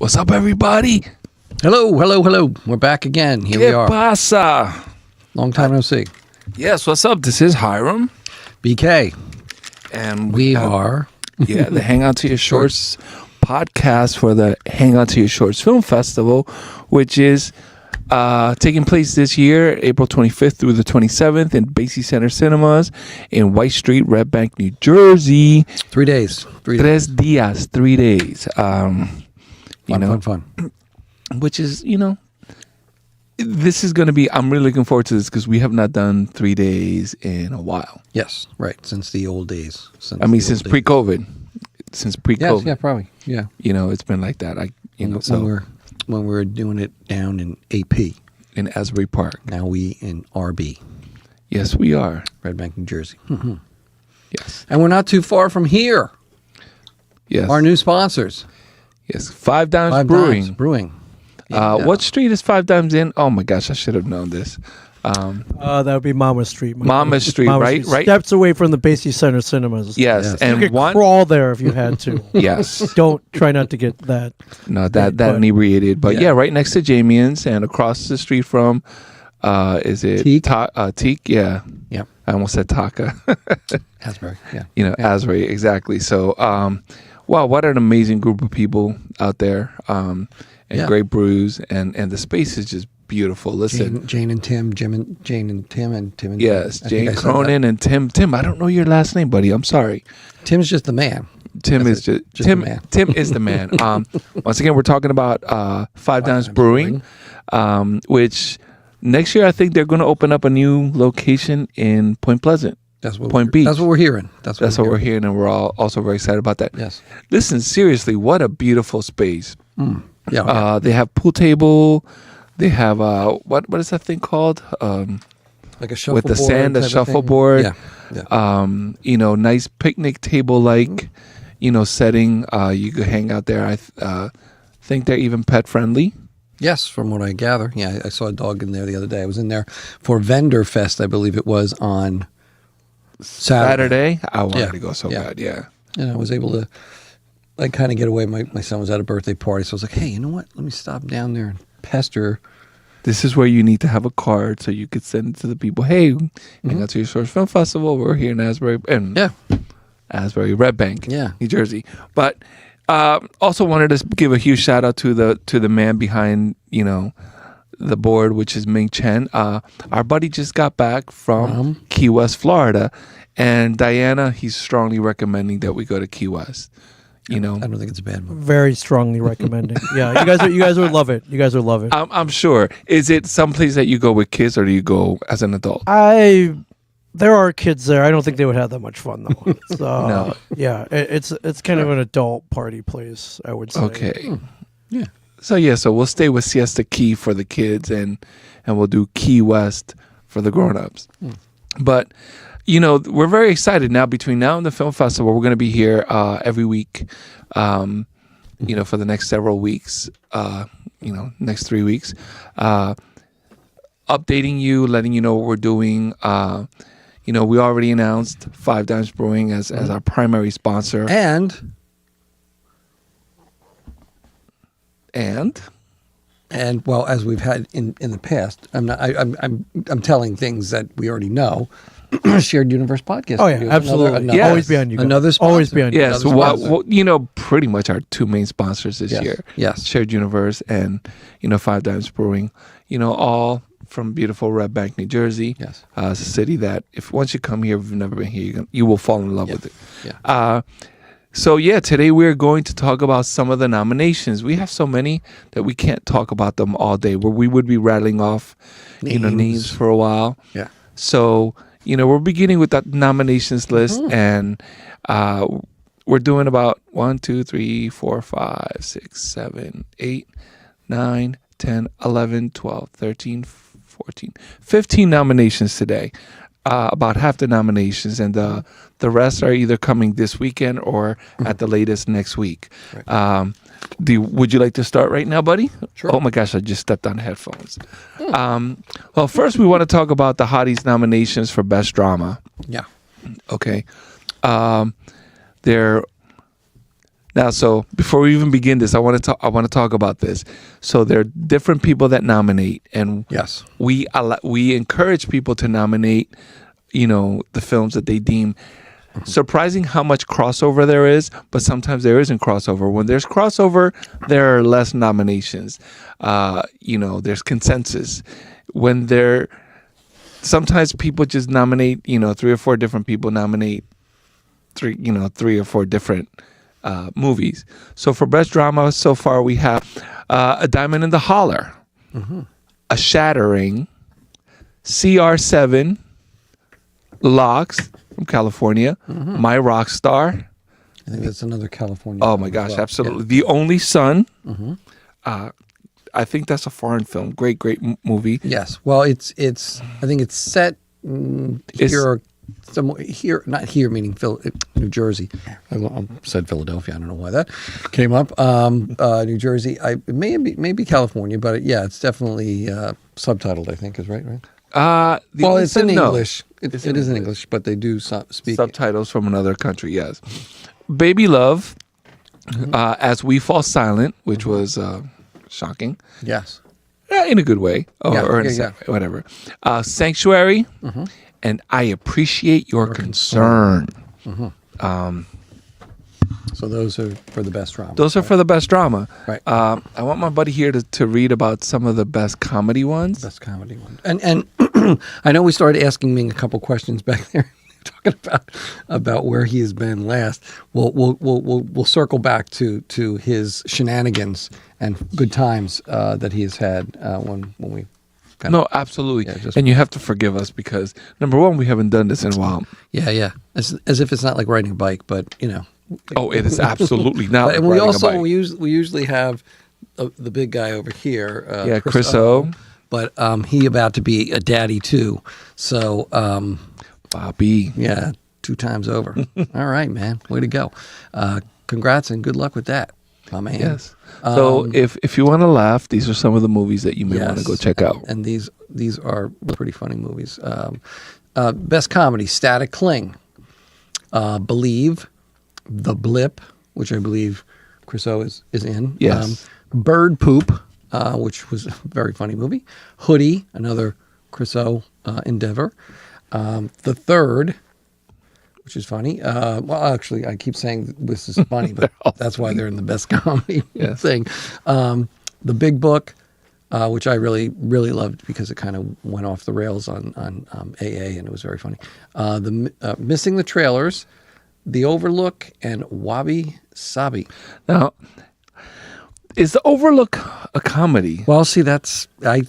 What's up, everybody? Hello. We're back again. Here we ¿Qué are. pasa? Long time no see. Yes, what's up? This is Hiram. BK. And We are. the Hang On to Your Shorts podcast for the Hang On to Your Shorts Film Festival, which is taking place this year, April 25th through the 27th in Basie Center Cinemas in White Street, Red Bank, New Jersey. 3 days. 3 Tres días, 3 days. Fun. Which is, this is going to be, I'm really looking forward to this because we have not done 3 days in a while. Yes, right. Since the old days. Since pre-COVID. Since pre-COVID. Yes, yeah, probably. Yeah. It's been like that. When we were doing it down in AP. In Asbury Park. Now we in RB. Yes, we are. Red Bank, New Jersey. Yes. And we're not too far from here. Yes. Our new sponsors. Yes. Five Dimes Brewing. Dimes Brewing. What street is Five Dimes in? Oh my gosh, I should have known this. That would be Mama Street. Mama Street, right? Steps away from the Basie Center Cinemas. Yes. And you could crawl there if you had to. Yes. Try not to get that. No, that inebriated. But yeah, right next to Jamian's and across the street from, is it Teak? Teak? Yeah. Yep. I almost said Taka. Asbury. Yeah. Asbury, exactly. So, wow, what an amazing group of people out there. And great brews, and the space is just beautiful. Listen, Jane and Tim, Jane and Tim. Yes, Jane Cronin and Tim. Tim, I don't know your last name, buddy. I'm sorry. Tim's just the man. Tim is just Tim. The man. Tim is the man. Once again, we're talking about Five Dimes Brewing, which next year I think they're going to open up a new location in Point Pleasant. That's what Point Beach. That's what we're hearing. That's what we're hearing, and we're all also very excited about that. Yes. Listen, seriously, what a beautiful space. Yeah. They have pool table. They have what is that thing called? Like a shuffleboard with the sand, a shuffleboard. Yeah. Nice picnic table like, setting. You could hang out there. I think they're even pet friendly. Yes, from what I gather. Yeah, I saw a dog in there the other day. I was in there for Vendor Fest, I believe it was on Saturday. I wanted to go so bad. Yeah. And I was able to kind of get away. My son was at a birthday party, so I was like, hey, you know what? Let me stop down there and pester. This is where you need to have a card so you could send it to the people. Hey, hang out to your Source Film Festival. We're here in Asbury. Asbury, Red Bank, New Jersey. But also wanted to give a huge shout out to the man behind, the board, which is Ming Chen. Our buddy just got back from Key West, Florida. And Diana, he's strongly recommending that we go to Key West. I don't think it's a bad move. Very strongly recommending. Yeah, you guys would love it. You guys would love it. I'm sure. Is it someplace that you go with kids, or do you go as an adult? There are kids there. I don't think they would have that much fun though. So, no. Yeah, it's kind of an adult party place, I would say. Okay. Yeah. So we'll stay with Siesta Key for the kids, and we'll do Key West for the grown-ups. But we're very excited now. Between now and the film festival, we're going to be here every week, for the next several weeks, next 3 weeks, updating you, letting you know what we're doing. We already announced Five Dimes Brewing as our primary sponsor. And well, as we've had in the past, I'm telling things that we already know. Shared Universe podcast. Oh yeah, absolutely. Always be on you guys. Another sponsor. Always be on you. Yes, pretty much our two main sponsors this year. Yes, Shared Universe and Five Dimes Brewing. all from beautiful Red Bank, New Jersey. Yes, it's a city that once you come here, if you've never been here, you will fall in love with it. Yeah. So today we're going to talk about some of the nominations. We have so many that we can't talk about them all day. Where we would be rattling off, names for a while. Yeah. So we're beginning with that nominations list, and we're doing about 1, 2, 3, 4, 5, 6, 7, 8, 9, 10, 11, 12, 13, 14, 15 nominations today. About half the nominations, and the rest are either coming this weekend or at the latest next week. Right. Would you like to start right now, buddy? Sure. Oh my gosh, I just stepped on headphones. Well, first we want to talk about the Hotties nominations for Best Drama. Yeah. Okay. They're Now, so before we even begin this, I want to talk about this. So there are different people that nominate, and yes, we encourage people to nominate, the films that they deem. Surprising how much crossover there is, but sometimes there isn't crossover. When there's crossover, there are less nominations. There's consensus. Sometimes people just nominate, 3 or 4 different people nominate 3 or 4 different movies. So for best drama, so far we have A Diamond in the Holler, A Shattering, CR7, Locks from California, My Rock Star. I think that's another California. Oh my gosh, absolutely. Yeah. The Only Son. I think that's a foreign film. Great movie. Yes. Well, it's. I think it's set here, somewhere here, not here, meaning New Jersey. I said Philadelphia. I don't know why that came up. New Jersey. Maybe California, but it's definitely subtitled. I think is right. Well, it's in English. It is in English, but they do speak subtitles from another country. Yes. Baby Love, As We Fall Silent, which was shocking. Yes. In a good way, or in a whatever. Sanctuary, and I Appreciate Your Concern. So those are for the best drama. Those are for the best drama. Right. I want my buddy here to read about some of the best comedy ones. Best comedy ones. And I know we started asking Ming a couple questions back there, talking about where he has been last. We'll circle back to his shenanigans and good times that he has had when we. No, absolutely. And you have to forgive us because number one, we haven't done this in a while. Yeah. As if it's not like riding a bike, but Oh, it is absolutely not. And we also we usually have the big guy over here. Chris O. But he about to be a daddy too. So Bobby. Yeah, 2 times over. All right, man. Way to go. Congrats and good luck with that, my man. Yes. So if you want to laugh, these are some of the movies that you may want to go check out. And these are pretty funny movies. Best comedy: Static Cling, Believe, The Blip, which I believe Chris O is in. Yes. Bird Poop, which was a very funny movie. Hoodie, another Chris O endeavor. The Third, which is funny. Well, actually, I keep saying this is funny, but that's why they're in the best comedy thing. The Big Book, which I really, really loved because it kind of went off the rails on AA, and it was very funny. Missing the Trailers, The Overlook, and Wabi Sabi. Now, is The Overlook a comedy? Well, see, that's I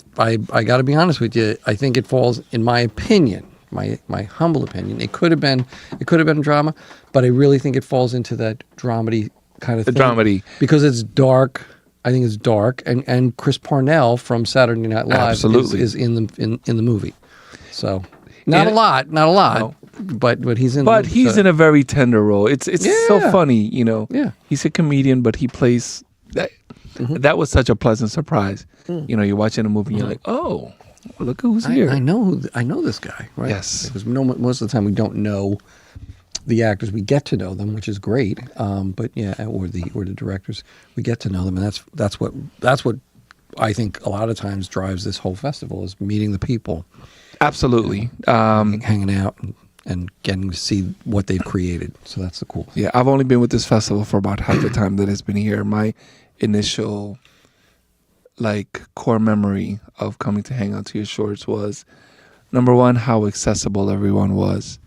got to be honest with you. I think it falls, in my opinion, my humble opinion. It could have been a drama, but I really think it falls into that dramedy kind of thing. The dramedy, because it's dark. I think it's dark, and Chris Parnell from Saturday Night Live is in the movie. So not a lot, no. but he's in. But he's in a very tender role. It's so funny, Yeah, he's a comedian, but he plays that. That was such a pleasant surprise. You're watching a movie and you're like, oh, look who's here. I know this guy, right? Yes. Because most of the time we don't know the actors. We get to know them, which is great. But or the directors, we get to know them, and that's what I think a lot of times drives this whole festival is meeting the people. Absolutely. Hanging out and getting to see what they've created. So that's the cool thing. Yeah, I've only been with this festival for about half the time that it's been here. My initial core memory of coming to hang out to your shorts was, number one, how accessible everyone was.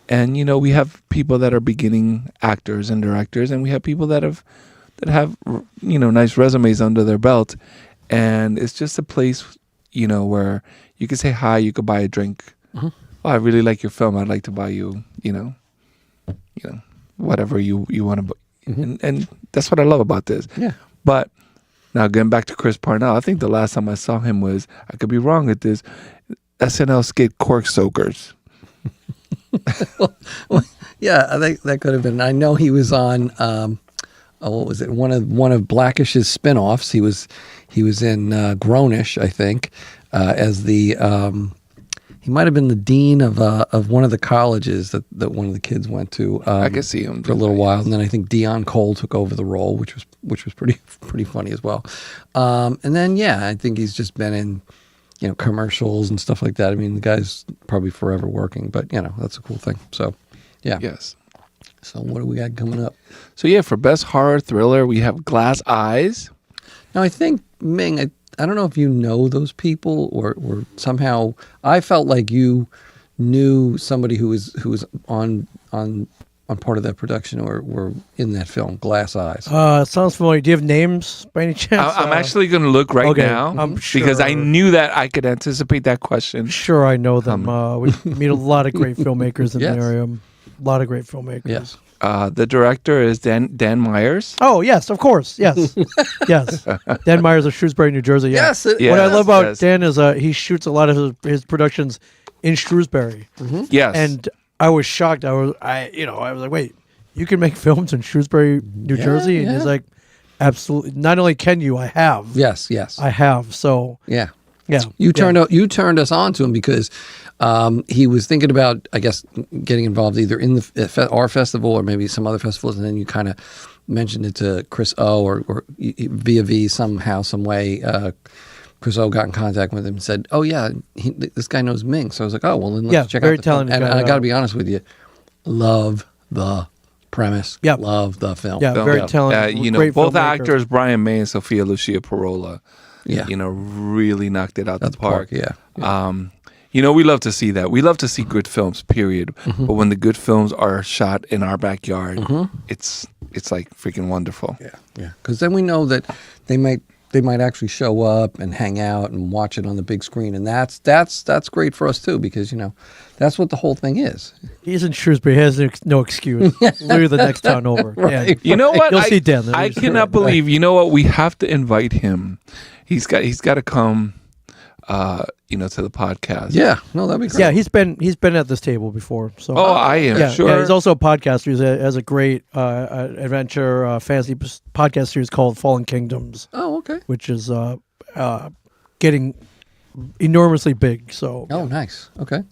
And we have people that are beginning actors and directors, and we have people that have nice resumes under their belt, and it's just a place where you could say hi, you could buy a drink. Oh, I really like your film, I'd like to buy you whatever you want to and that's what I love about this. But now, getting back to Chris Parnell, I think the last time I saw him was, I could be wrong at this, SNL skit Cork Soakers. well, yeah, I think that could have been. I know he was on, what was it? One of Blackish's spinoffs. He was in Grownish, I think, as the He might have been the dean of one of the colleges that one of the kids went to. I could see him for a little while, and then I think Dion Cole took over the role, which was pretty funny as well. And then I think he's just been in commercials and stuff like that. I mean, the guy's probably forever working, but that's a cool thing. So yeah. Yes. So what do we got coming up? So for best horror thriller, we have Glass Eyes. Now I think Ming, I don't know if you know those people or somehow I felt like you knew somebody who was on part of that production or were in that film, Glass Eyes. It sounds familiar. Do you have names by any chance? I'm actually going to look right now. I'm sure. Because I knew that I could anticipate that question. Sure, I know them. We meet a lot of great filmmekers in Yes. the area. A lot of great filmmakers. Yes. The director is Dan Myers. Oh, yes, of course. Yes. Yes. Dan Myers of Shrewsbury, New Jersey. Yeah. Yes. What I love about Dan is he shoots a lot of his productions in Shrewsbury. Mm-hmm. Yes. And I was shocked. I was like, wait, you can make films in Shrewsbury, New Jersey? And he's like, absolutely. Not only can you, I have. Yes. I have. So Yeah. yeah. You turned us on to him because he was thinking about, I guess, getting involved either in our festival or maybe some other festivals, and then you kind of mentioned it to Chris O or via somehow, some way. Chris O got in contact with him and said, "Oh yeah, this guy knows Ming." So I was like, "Oh well, then let's check out the film." And I got to be honest with you, love the premise. Yep. Love the film. Yeah, very talented. Great both filmmaker. actors, Brian May and Sophia Lucia Parola, Yeah. really knocked it out the park. Yeah. We love to see that. We love to see good films, period. But when the good films are shot in our backyard, it's like freaking wonderful. Yeah. Because then we know that they might actually show up and hang out and watch it on the big screen, and that's great for us too, because that's what the whole thing is. He's in Shrewsbury. He has no excuse. Literally the next town over. Right. Yeah. You know what? You'll see Dan. I cannot believe. You know what? We have to invite him. He's got to come. To the podcast. Yeah, no, that'd be great. Yeah, he's been at this table before. So I am sure. Yeah, he's also a podcaster. He has a great adventure fantasy podcast series called Fallen Kingdoms. Oh, okay. Which is getting enormously big. So nice. Okay.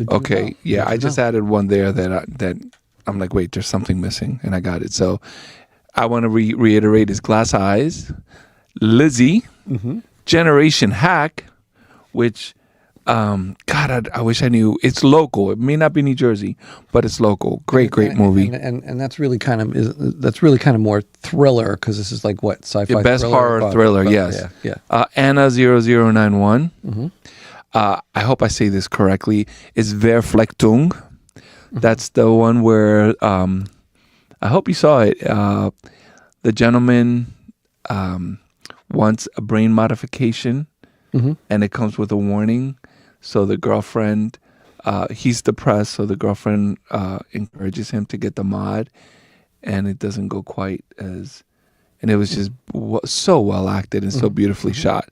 Okay. Yeah, I just added one there that I'm like, wait, there's something missing, and I got it. So I want to reiterate: is Glass Eyes, Lizzie, Generation Hack, which, God, I wish I knew. It's local. It may not be New Jersey, but it's local. Great movie. And that's really kind of more thriller, because this is like what, sci-fi the best thriller? horror thriller, yes. Yeah. Anna 0091. I hope I say this correctly. Is Verflechtung. That's the one where I hope you saw it. The gentleman wants a brain modification, and it comes with a warning. So the girlfriend, he's depressed, so the girlfriend encourages him to get the mod, and it doesn't go quite as... And it was just so well acted and so beautifully shot.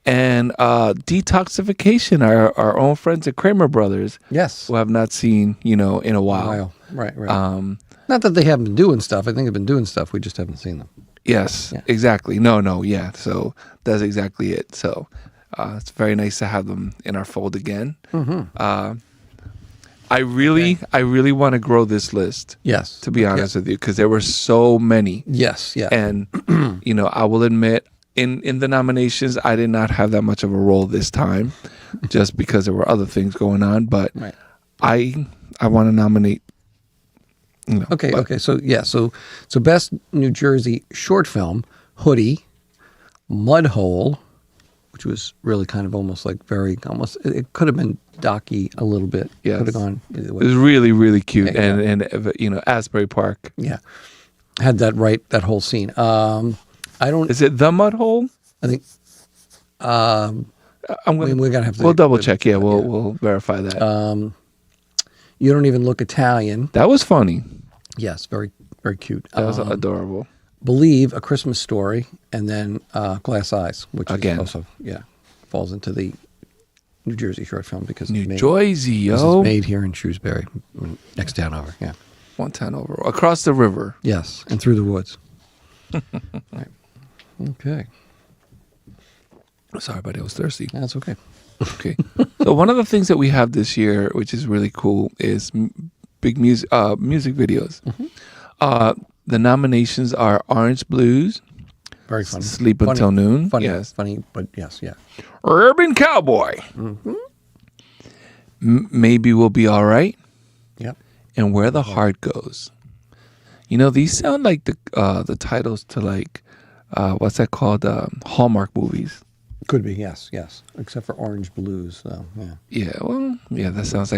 And Detoxification, our own friends at Kramer Brothers, yes, who have not seen, in a while. Right. Not that they haven't been doing stuff. I think they've been doing stuff. We just haven't seen them. Yes, exactly. No, yeah. So that's exactly it. So it's very nice to have them in our fold again. I really want to grow this list. Yes. To be honest with you, because there were so many. Yes, yeah. And, I will admit, in the nominations, I did not have that much of a role this time, just because there were other things going on. But I want to nominate. Okay. So best New Jersey short film, Hoodie, Mudhole, which was really kind of almost like it could have been docky a little bit. Yes. Could have gone either way. It was really, really cute. Yeah. And Asbury Park. Yeah. Had that whole scene. Is it The Mud Hole? I think we're gonna have to. We'll double check. Yeah, we'll verify that. You Don't Even Look Italian. That was funny. Yes, very, very cute. That was adorable. Believe, A Christmas Story, and then Glass Eyes, which Again. is also falls into the New Jersey short film because New Jersey, this yo. is made here in Shrewsbury, next town over. Yeah, one town over, across the river. Yes, and through the woods. Right. Okay. Sorry, buddy, I was thirsty. That's okay. Okay. So one of the things that we have this year, which is really cool, is big music videos. The nominations are Orange Blues, very funny, Sleep Until Noon, funny, yes, funny, but yes, yeah. Urban Cowboy, Maybe We'll Be All Right, Yep, and Where the Heart Goes. You know, these sound like the titles to like what's that called? Hallmark movies. Could be, yes, except for Orange Blues, though. Yeah. Yeah, well, yeah, that sounds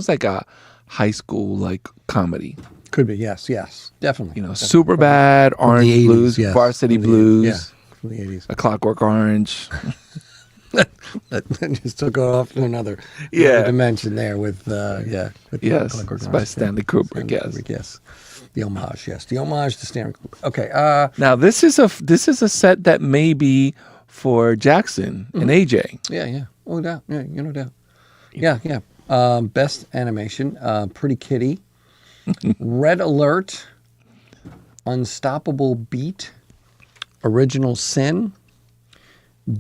like a high school like comedy. Could be, yes, definitely. You know, Super Bad, Orange 80s, Blues, yes. Varsity From the Blues, 80s, yeah, from the 80s. A Clockwork Orange. That just took off to another dimension there with Yes, Clockwork it's by Orange. Stanley Kubrick. Yes. The homage to Stanley Kubrick. Okay. Now this is a set that may be for Jackson and AJ. Yeah. No doubt. Yeah, no doubt. Yeah. Best animation, Pretty Kitty, Red Alert, Unstoppable Beat, Original Sin,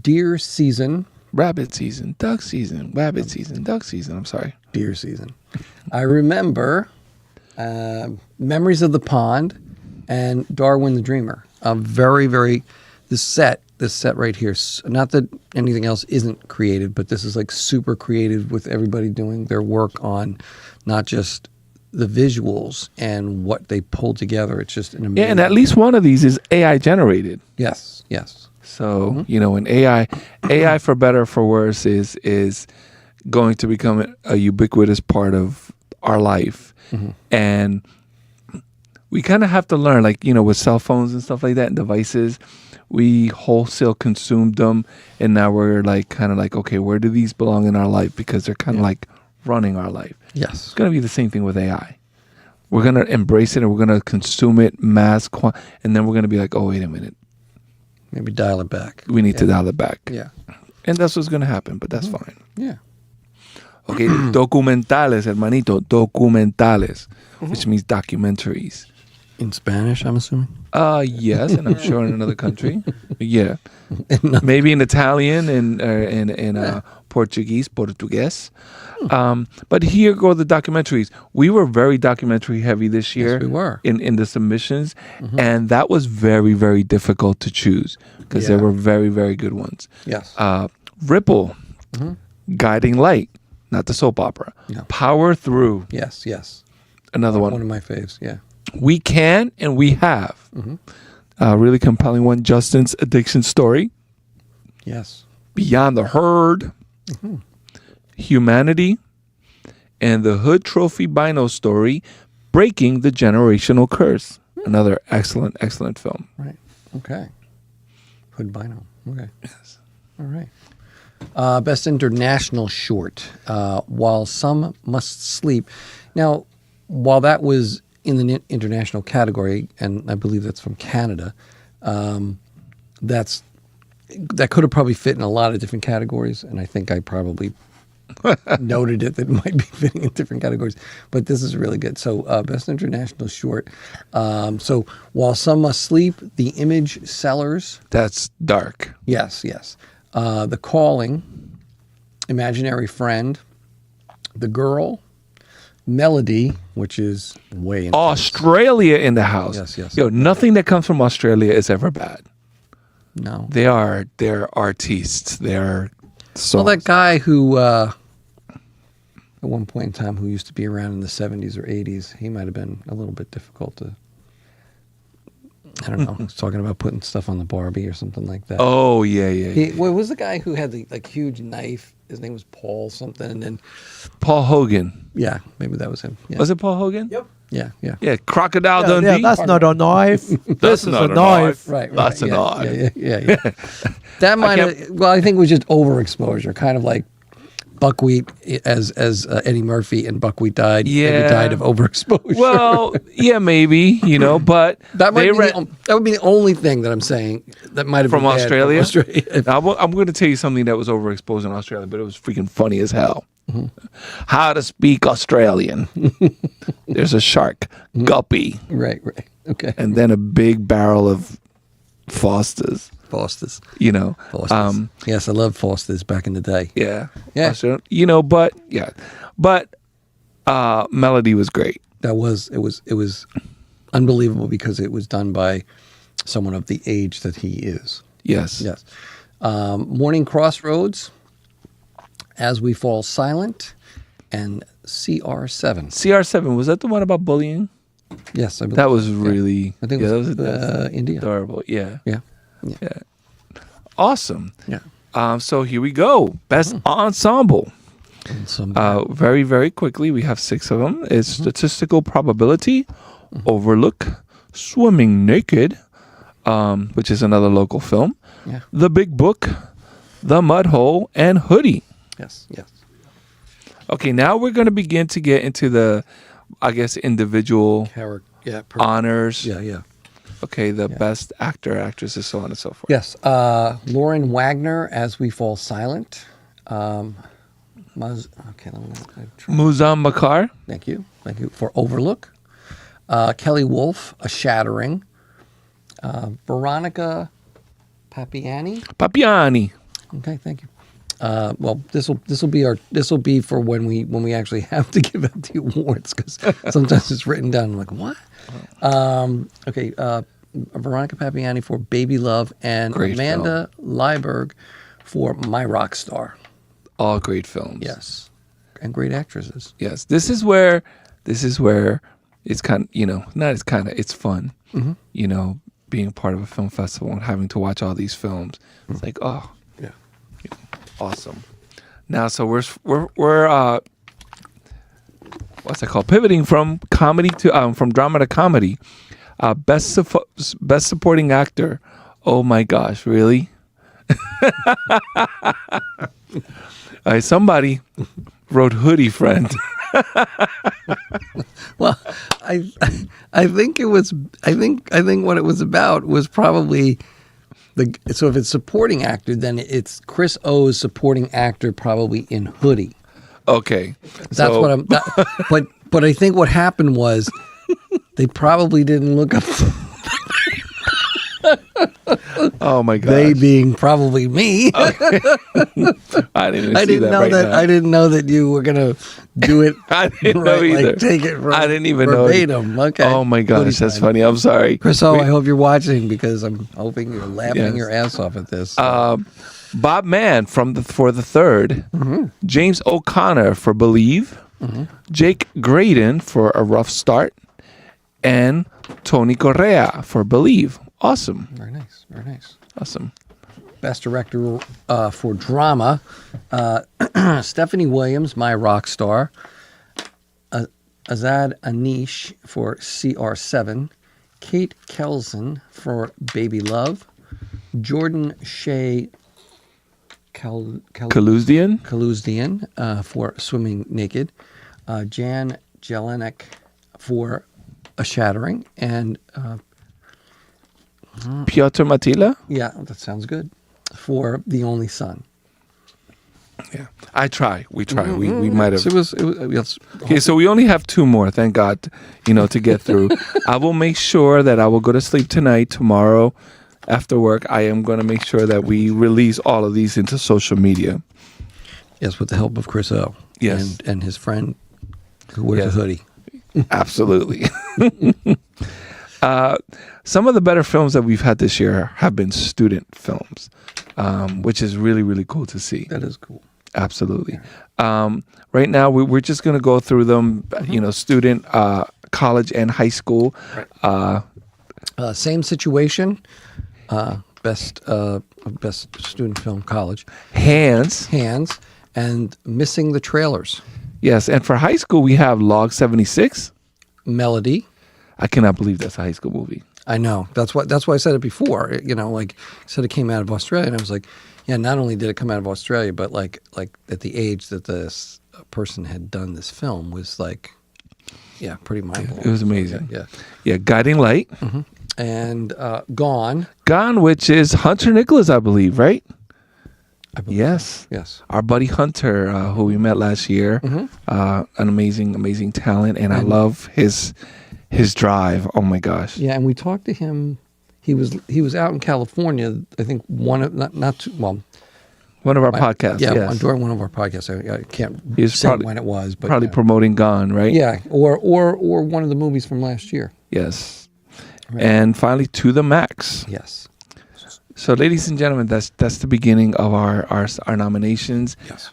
Deer Season, Rabbit Season, Duck Season, Rabbit Season, Duck Season. I'm sorry. Deer Season. I Remember, Memories of the Pond, and Darwin the Dreamer. Very, this set right here, not that anything else isn't created, but this is like super creative with everybody doing their work on not just the visuals and what they pulled together. It's just an amazing... Yeah, and at least one of these is AI generated. Yes. So, you know, and AI for better or for worse is going to become a ubiquitous part of our life. And we kind of have to learn, like, you know, with cell phones and stuff like that and devices, we wholesale consumed them, and now we're like kind of like, okay, where do these belong in our life? Because they're kind of like running our life. Yes. It's going to be the same thing with AI. We're going to embrace it and we're going to consume it and then we're going to be like, oh, wait a minute. Maybe dial it back. We need to dial it back. Yeah. And that's what's going to happen, but that's fine. Yeah. Okay, documentales, hermanito, documentales, which means documentaries. In Spanish, I'm assuming? Yes, and I'm sure in another country. Yeah. Maybe in Italian and in Portuguese. But here go the documentaries. We were very documentary heavy this year. Yes, we were. In the submissions. And that was very, very difficult to choose because there were very, very good ones. Yes. Ripple, Guiding Light, not the soap opera. No. Power Through. Yes. Another one. One of my faves, yeah. We Can and We Have. A really compelling one. Justin's addiction story. Yes. Beyond the Herd. Humanity. And the Hood Trophy Bino story, Breaking the Generational Curse. Another excellent film. Right. Okay. Hood Bino. Okay. Yes. All right. Best international short, While Some Must Sleep. Now, while that was in the international category, and I believe that's from Canada, that could have probably fit in a lot of different categories, and I think I probably noted it that it might be fitting in different categories. But this is really good. So, best international short. So, While Some Must Sleep, The Image Sellers. That's dark. Yes. The Calling, Imaginary Friend, The Girl, Melody, which is way in Australia in the house. Yes. Yo, nothing that comes from Australia is ever bad. No. They're artistes. They're songs. Well, that guy who at one point in time who used to be around in the 70s or 80s, he might have been a little bit difficult to, I don't know. He was talking about putting stuff on the Barbie or something like that. Oh, yeah. What was the guy who had the huge knife? His name was Paul something, and then Paul Hogan. yeah, maybe that was him. Yeah. Was it Paul Hogan? Yep. Yeah. Yeah, Crocodile Dundee. Yeah, that's not a knife. This is not a a knife. Right. That's an yeah, odd. Yeah. That might have. Well, I think it was just overexposure, kind of like Buckwheat as Eddie Murphy and Buckwheat died. Yeah. And he died of overexposure. Well, yeah, maybe, but that might that would be the only thing that I'm saying that might have from been bad Australia. From Australia. I'm going to tell you something that was overexposed in Australia, but it was freaking funny as hell. How to speak Australian. There's a shark, guppy. Right. Okay. And then a big barrel of Foster's. Foster's. You know, Foster's. Yes, I love Foster's back in the day. Yeah. Yeah. You know, but Melody was great. It was unbelievable because it was done by someone of the age that he is. Yes. Yes. Morning Crossroads, As We Fall Silent, and CR7. CR7, was that the one about bullying? Yes, I believe that was really. I think that was India. Adorable. Yeah. Yeah. Awesome. Yeah. So here we go. Best ensemble. Very, very quickly, we have 6 of them. It's Statistical Probability, Overlook, Swimming Naked, which is another local film. Yeah. The Big Book, The Mud Hole, and Hoodie. Yes. Okay, now we're going to begin to get into the, I guess, individual honors. Yeah. Okay, the best actor, actresses, so on and so forth. Yes. Lauren Wagner, As We Fall Silent. Muzan Makar. Thank you for Overlook. Kelly Wolf, A Shattering. Veronica Papiani. Okay, thank you. Well, this will be for when we actually have to give out the awards, because sometimes it's written down. I'm like, what? Okay. Veronica Papiani for Baby Love, and Great Amanda Leiberg for My Rock Star. All great films. Yes, and great actresses. Yes, this is where it's kind of, it's fun. Mm-hmm. You know, being part of a film festival and having to watch all these films. It's like, oh, yeah, awesome. Now, so we're what's that called? Pivoting from comedy to from drama to comedy. Best supporting actor. Oh my gosh, really? All right, somebody wrote Hoodie Friend. Well, I think what it was about was probably so if it's supporting actor, then it's Chris O's supporting actor probably in Hoodie. Okay, that's what I'm. But I think what happened was they probably didn't look up. Oh my god! They being probably me. Okay. I didn't know that you were gonna do it. I didn't know either. Like, take it. I didn't even verbatim. know. Okay. Oh my gosh, that's funny. I'm sorry, Chris O. I hope you're watching, because I'm hoping you're laughing your ass off at this. Bob Mann for the third. Mm-hmm. James O'Connor for Believe. Mm-hmm. Jake Graydon for A Rough Start, and Tony Correa for Believe. Awesome. Very nice. Very nice. Awesome. Best director for drama, Stephanie Williams, My Rock Star. Azad Anish for CR7. Kate Kelson for Baby Love. Jordan Shea Kaluzdian for Swimming Naked. Jan Jelinek for A Shattering. And Piotr Matila? Yeah, that sounds good. For The Only Son. Yeah. I try. We try. Mm-hmm. We might have. It was okay, so we only have 2 more, thank God, to get through. I will make sure that I will go to sleep tonight, tomorrow, after work. I am going to make sure that we release all of these into social media. Yes, with the help of Chris O. Yes. And his friend who wears a hoodie. Absolutely. Some of the better films that we've had this year have been student films, which is really, really cool to see. That is cool. Absolutely. Right now, we're just going to go through them, student, college, and high school. Right. Same situation. Best student film, college. Hands, and Missing the Trailers. Yes, and for high school, we have Log 76. Melody. I cannot believe that's a high school movie. I know. That's why I said it before. Like I said, it came out of Australia, and I was like, yeah. Not only did it come out of Australia, but like at the age that this person had done this film was like, yeah, pretty mind blowing. It was amazing. Yeah. Guiding Light, and Gone, which is Hunter Nicholas, I believe, right? I believe yes. Our buddy Hunter, who we met last year, an amazing talent, and I love his drive. Oh my gosh. Yeah, and we talked to him. he was out in California. I think one of one of our podcasts. Yeah, yes. during one of our podcasts. I can't say when it was, but probably promoting Gone, right? Yeah, or one of the movies from last year. Yes. Right. And finally, To the Max. Yes. So, ladies and gentlemen, that's the beginning of our nominations. Yes.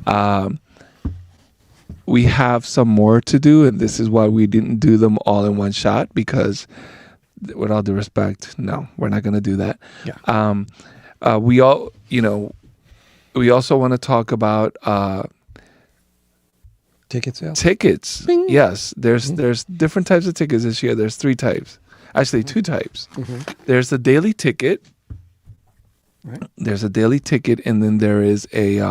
We have some more to do, and this is why we didn't do them all in one shot, because, with all due respect, no, we're not going to do that. Yeah. We also want to talk about ticket sales. Tickets. Bing. Yes, there's different types of tickets this year. There's 3 types, actually 2 types. Mm-hmm. There's the daily ticket. Right. There's a daily ticket, and then there is a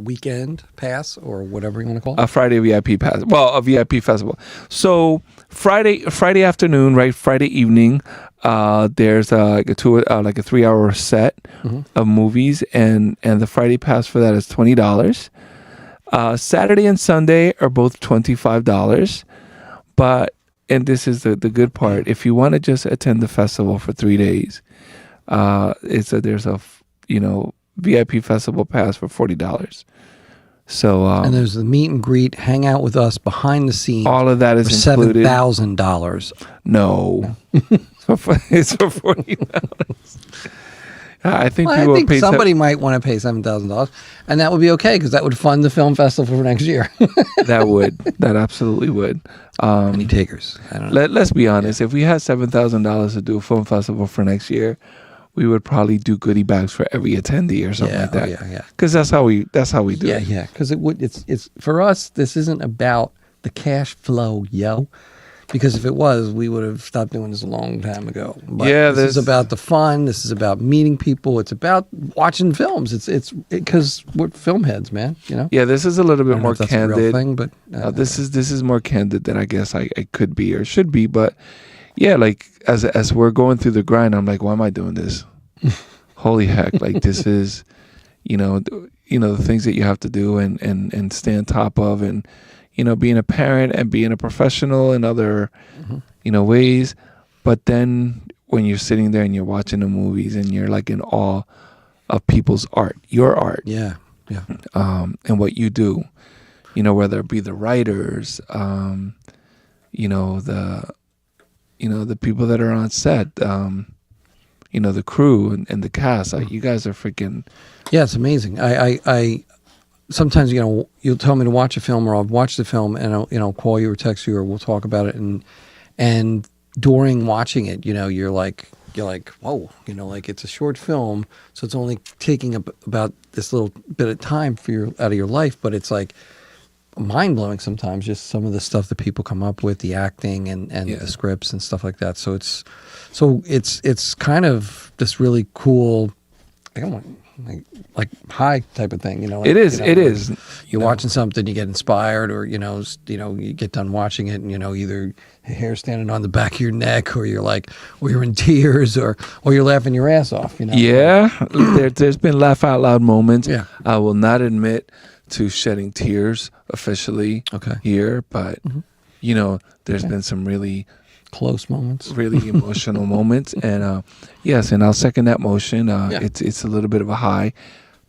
weekend pass, or whatever you want to call it. A Friday VIP pass. Well, a VIP festival. So Friday afternoon, right? Friday evening, there's like a 3-hour set of movies, and the Friday pass for that is $20. Saturday and Sunday are both $25, but. And this is the good part. If you want to just attend the festival for 3 days, there's a VIP festival pass for $40. So and there's the meet and greet, hang out with us behind the scenes. All of that is included. $7,000. No, it's for $40. I think somebody might want to pay $7,000, and that would be okay, because that would fund the film festival for next year. That absolutely would. Any takers? I don't know. Let's be honest. If we had $7,000 to do a film festival for next year, we would probably do goodie bags for every attendee or something like that. Yeah. Because that's how we do it. Yeah. Because it's for us. This isn't about the cash flow, yo. Because if it was, we would have stopped doing this a long time ago. But this is about the fun. This is about meeting people. It's about watching films. It's because we're film heads, man. Yeah, this is a little bit more candid. That's a real thing, but this is more candid than I guess I could be or should be. But yeah, like as we're going through the grind, I'm like, why am I doing this? Holy heck! Like this is, the things that you have to do and stay on top of, and being a parent and being a professional in other, ways. But then when you're sitting there and you're watching the movies and you're like in awe of people's art, your art. Yeah. And what you do, whether it be the writers, the people that are on set, the crew and the cast. Like, you guys are freaking. Yeah, it's amazing. I sometimes, you'll tell me to watch a film, or I'll watch the film and I'll call you or text you, or we'll talk about it. And during watching it, you're like, whoa, like it's a short film. So it's only taking about this little bit of time out of your life, but it's like mind blowing sometimes, just some of the stuff that people come up with, the acting and the scripts and stuff like that. So it's kind of this really cool, like high type of thing, It is. You're watching something, you get inspired, or you get done watching it, and either hair standing on the back of your neck, or you're in tears, or you're laughing your ass off. Yeah, there's been laugh out loud moments. Yeah, I will not admit to shedding tears officially here, but there's been some really close moments, really emotional moments, and yes, and I'll second that motion. It's a little bit of a high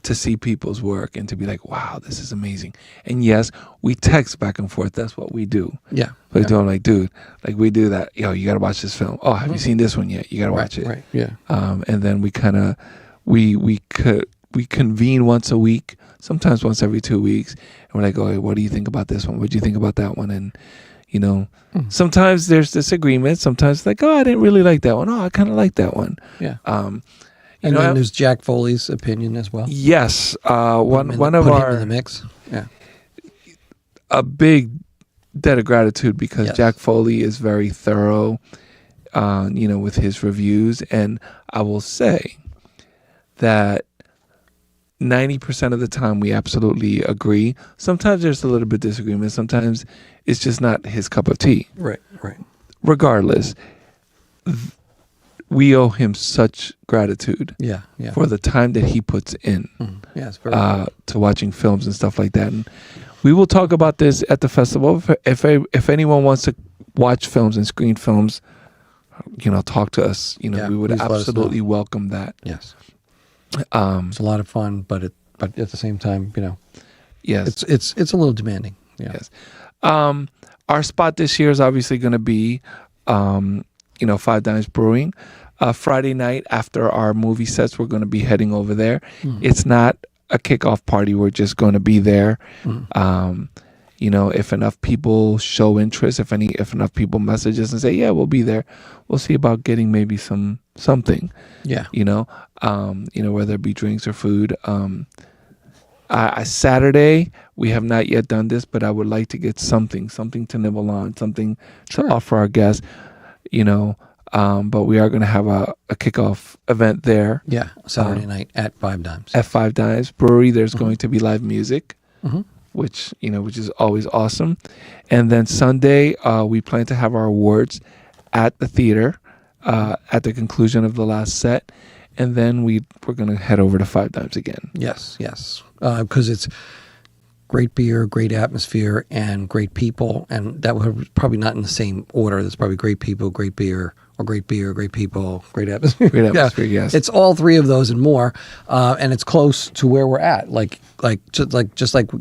to see people's work and to be like, wow, this is amazing. And yes, we text back and forth. That's what we do. Yeah, but doing like, dude, like we do that. Yo, you gotta watch this film. Oh, have you seen this one yet? You gotta watch it. Right. Yeah. And then we kind of we convene once a week, sometimes once every 2 weeks, and we're like, oh, hey, what do you think about this one? What do you think about that one? And sometimes there's disagreements. Sometimes like, oh, I didn't really like that one. Oh, I kind of like that one. Yeah. And then there's Jack Foley's opinion as well. Yes. One of put our him in the mix. Yeah. A big debt of gratitude, because Jack Foley is very thorough, with his reviews, and I will say that 90% of the time we absolutely agree. Sometimes there's a little bit of disagreement. Sometimes it's just not his cup of tea. Right. Regardless, we owe him such gratitude for the time that he puts in it's very to watching films and stuff like that. And we will talk about this at the festival. If anyone wants to watch films and screen films talk to us. We would absolutely welcome that. Yes. It's a lot of fun, but at the same time, yes, it's a little demanding. Yeah. Yes. Our spot this year is obviously going to be, Five Dimes Brewing. Friday night after our movie sets, we're going to be heading over there. It's not a kickoff party. We're just going to be there. If enough people show interest, if enough people message us and say, yeah, we'll be there, we'll see about getting maybe something. Yeah. Whether it be drinks or food. Saturday, we have not yet done this, but I would like to get something to nibble on, something to offer our guests, but we are going to have a kickoff event there. Yeah, Saturday night at Five Dimes. At Five Dimes Brewery, there's going to be live music, which is always awesome. And then Sunday, we plan to have our awards at the theater at the conclusion of the last set. And then we're going to head over to Five Dimes again. Yes. Because it's great beer, great atmosphere, and great people. And that would probably not in the same order. There's probably great people, great beer, or great beer, great people, great atmosphere. Great atmosphere, yes. It's all three of those and more. And it's close to where we're at. Just like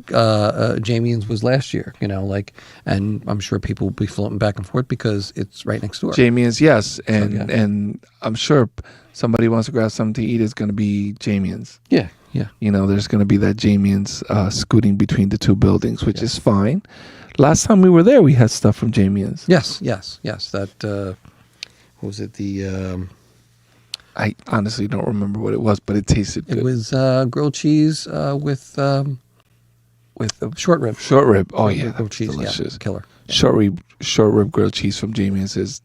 Jamie's was last year, and I'm sure people will be floating back and forth because it's right next door. Jamie's, yes. And I'm sure somebody wants to grab something to eat, it's going to be Jamie's. Yeah. There's going to be that Jamie's scooting between the two buildings, which is fine. Last time we were there, we had stuff from Jamie's. Yes. That, what was it? I honestly don't remember what it was, but it tasted good. It was grilled cheese with short rib. Short rib. Oh, yeah. Grilled cheese. Delicious. Yeah, killer. Yeah. Short rib grilled cheese from Jamie's is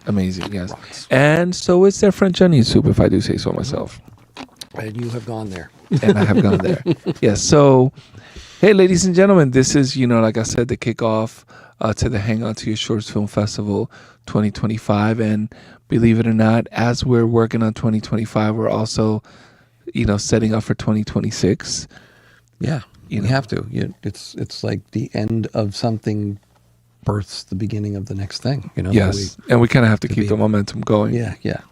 amazing, yes. Rocks. And so is their French onion soup, if I do say so myself. And you have gone there. And I have gone there. Yes. So, hey, ladies and gentlemen, this is, like I said, the kickoff to the Hang On to Your Shorts Film Festival 2025. And believe it or not, as we're working on 2025, we're also, setting up for 2026. Yeah, you have to. It's like the end of something births the beginning of the next thing. Yes, and we kind of have to keep the momentum going. Yeah.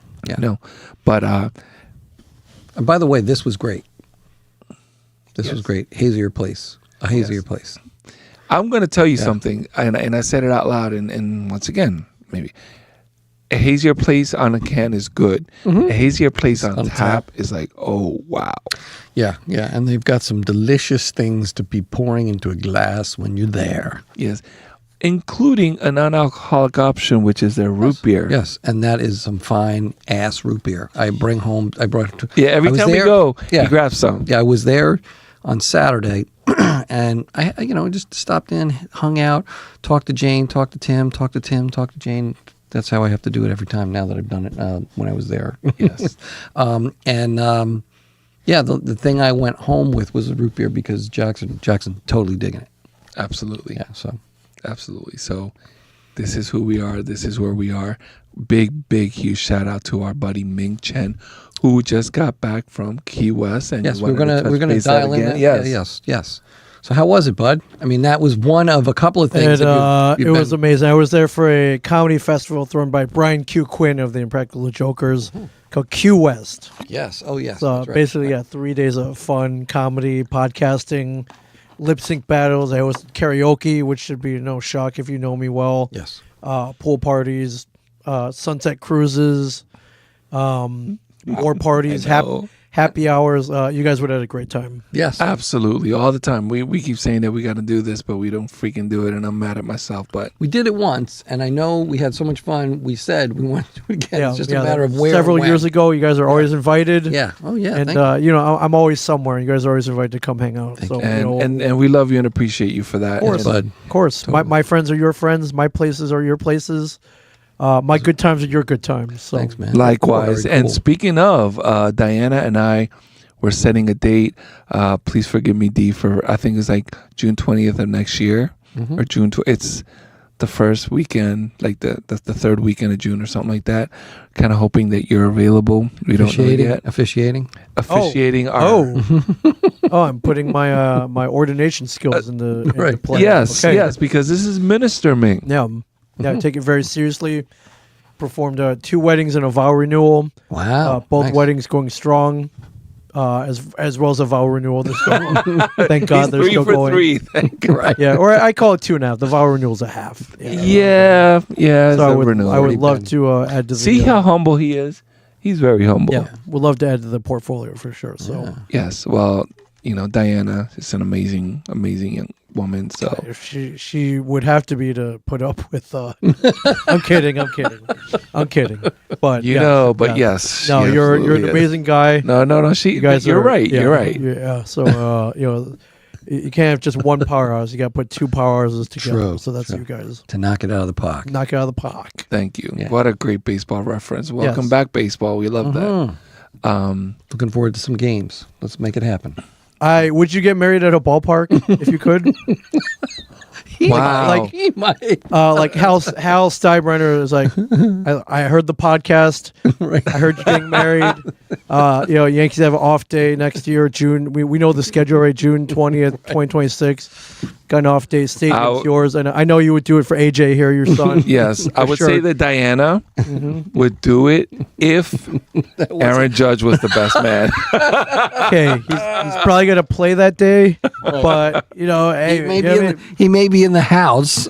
But and by the way, this was great. This was great. Hazier place. A hazier place. I'm going to tell you something, and I said it out loud, and once again, maybe. A hazier place on a can is good. A hazier place on tap is like, oh, wow. Yeah. And they've got some delicious things to be pouring into a glass when you're there. Yes. Including a non-alcoholic option, which is their root beer. Yes, and that is some fine ass root beer. I brought it to... Yeah, every time we go, you grab some. Yeah, I was there on Saturday, and I just stopped in, hung out, talked to Jane, talked to Tim, talked to Jane. That's how I have to do it every time now that I've done it when I was there. Yes. The thing I went home with was a root beer because Jackson totally digging it. Absolutely. Yeah, so... Absolutely. So this is who we are. This is where we are. Big, huge shout out to our buddy Ming Chen, who just got back from Key West. And yes, we're gonna dial in. That. Yes. So how was it, bud? I mean, that was one of a couple of things. It was amazing. I was there for a comedy festival thrown by Brian Q. Quinn of the Impractical Jokers called Q West. Yes. Oh, yes. So basically, 3 days of fun comedy, podcasting, lip sync battles. I hosted karaoke, which should be no shock if you know me well. Yes. Pool parties, sunset cruises, war parties, happy hours. You guys would have had a great time. Yes, absolutely, all the time. We keep saying that we got to do this, but we don't freaking do it, and I'm mad at myself. But we did it once, and I know we had so much fun. We said we want to do it again. It's just a matter of where. Several years ago, you guys are always invited. Yeah. Oh yeah. And I'm always somewhere. You guys are always invited to come hang out. So and we love you and appreciate you for that. Of course, bud. Of course. Totally. My friends are your friends. My places are your places. My good times are your good times. So. Thanks, man. Likewise. Cool. And speaking of, Diana and I were setting a date. Please forgive me, D, for I think it's like June 20th of next year or June. It's the first weekend, like the third weekend of June or something like that. Kind of hoping that you're available. We don't know yet. Officiating. I'm putting my my ordination skills into play. Yes, because this is minister Ming. Yeah, take it very seriously. performed 2 weddings and a vow renewal. Wow. Both nice. weddings going strong. As well as a vow renewal. Thank God they're still going. 3 for 3. Thank God. Right. Yeah, or I call it 2.5. The vow renewal's a half. Yeah. So I would renewal. love to add to the. See how humble he is. He's very humble. Yeah, would love to add to the portfolio for sure. So Yes. Well, Diana is an amazing young woman. So she would have to be to put up with. I'm kidding. But yes. No, she you're absolutely an is. amazing guy. No. You guys you're are- right. yeah, You're right. Yeah. So you can't have just one powerhouse. You got to put 2 powerhouses together. True, So that's true. you guys. To knock it out of the park. Knock it out of the park. Thank you. Yeah. What a great baseball reference. Welcome Yes. back, baseball. We love that. Looking forward to some games. Let's make it happen. Would you get married at a ballpark if you could? Wow. Like He might. like Hal Steinbrenner is like, I heard the podcast. Right. I heard you getting married. Yankees have an off day next year, June. We know the schedule, right? June 20th, 2026. Got an off day. Stadium's yours, and I know you would do it for AJ here, your son. Yes, I would sure. say that Diana would do it if Aaron Judge was the best man. Okay, he's probably gonna play that day, but hey, He may be in the house.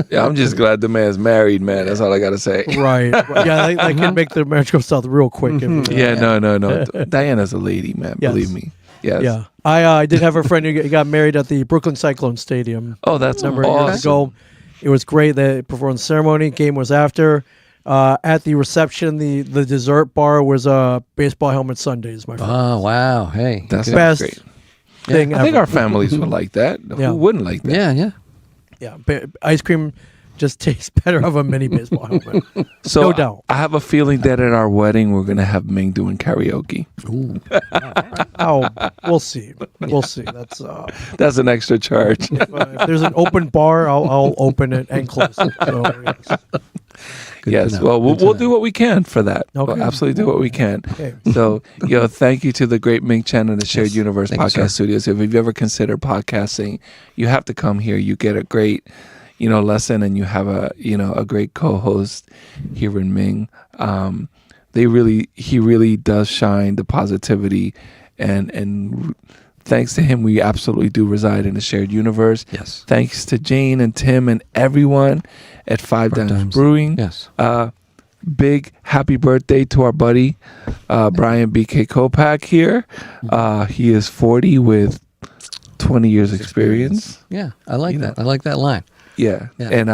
Yeah, I'm just glad the man's married, man. That's all I gotta say. right. Yeah, they can make the marriage go south real quick. Yeah, no. Diana's a lady, man. Yes. Believe me. Yes. Yeah, I did have a friend who got married at the Brooklyn Cyclone Stadium. Oh, that's Number of awesome. years ago. It was great. They performed the ceremony. Game was after. At the reception, the dessert bar was baseball helmet sundaes. My friend, Oh, wow. Hey. That's good. best great. thing I think ever. our families would like that. Yeah. Who wouldn't like that? Yeah. Ice cream just tastes better of a mini baseball helmet. So No doubt. I have a feeling that at our wedding we're gonna have Ming doing karaoke. Ooh. Oh, we'll see. We'll see. That's That's an extra charge. if there's an open bar, I'll open it and close it. So, yes. Good Yes. to know. Well, Good to we'll know. do what we can for that. Okay. We'll absolutely do what we can. Okay. So, thank you to the Great Ming Chen and the Shared Yes. Universe Thank you, Podcast sir. Studios. If you've ever considered podcasting, you have to come here. You get a great, lesson, and you have a great co-host here in Ming. He really does shine the positivity, and thanks to him, we absolutely do reside in a shared universe. Yes. Thanks to Jane and Tim and everyone at Five Dimes Brewing. Yes. Big happy birthday to our buddy Brian BK Kopack here. He is 40 with 20 years experience. Yeah. I like that. I like that line. Yeah. Yeah. And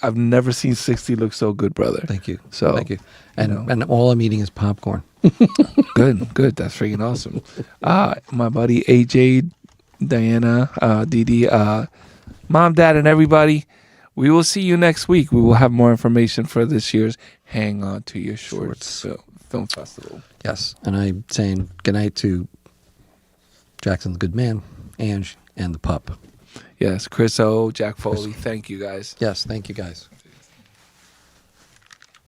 I've never seen 60 look so good, brother. Thank you. So, Thank you. And all I'm eating is popcorn. Good. That's freaking awesome. My buddy AJ, Diana, Didi, Mom, Dad, and everybody. We will see you next week. We will have more information for this year's Hang On to Your Shorts Film Festival. Yes. And I'm saying goodnight to Jackson the Good Man, Ange, and the pup. Yes, Chris O, Jack Foley. Thank you guys. Yes. Thank you, guys.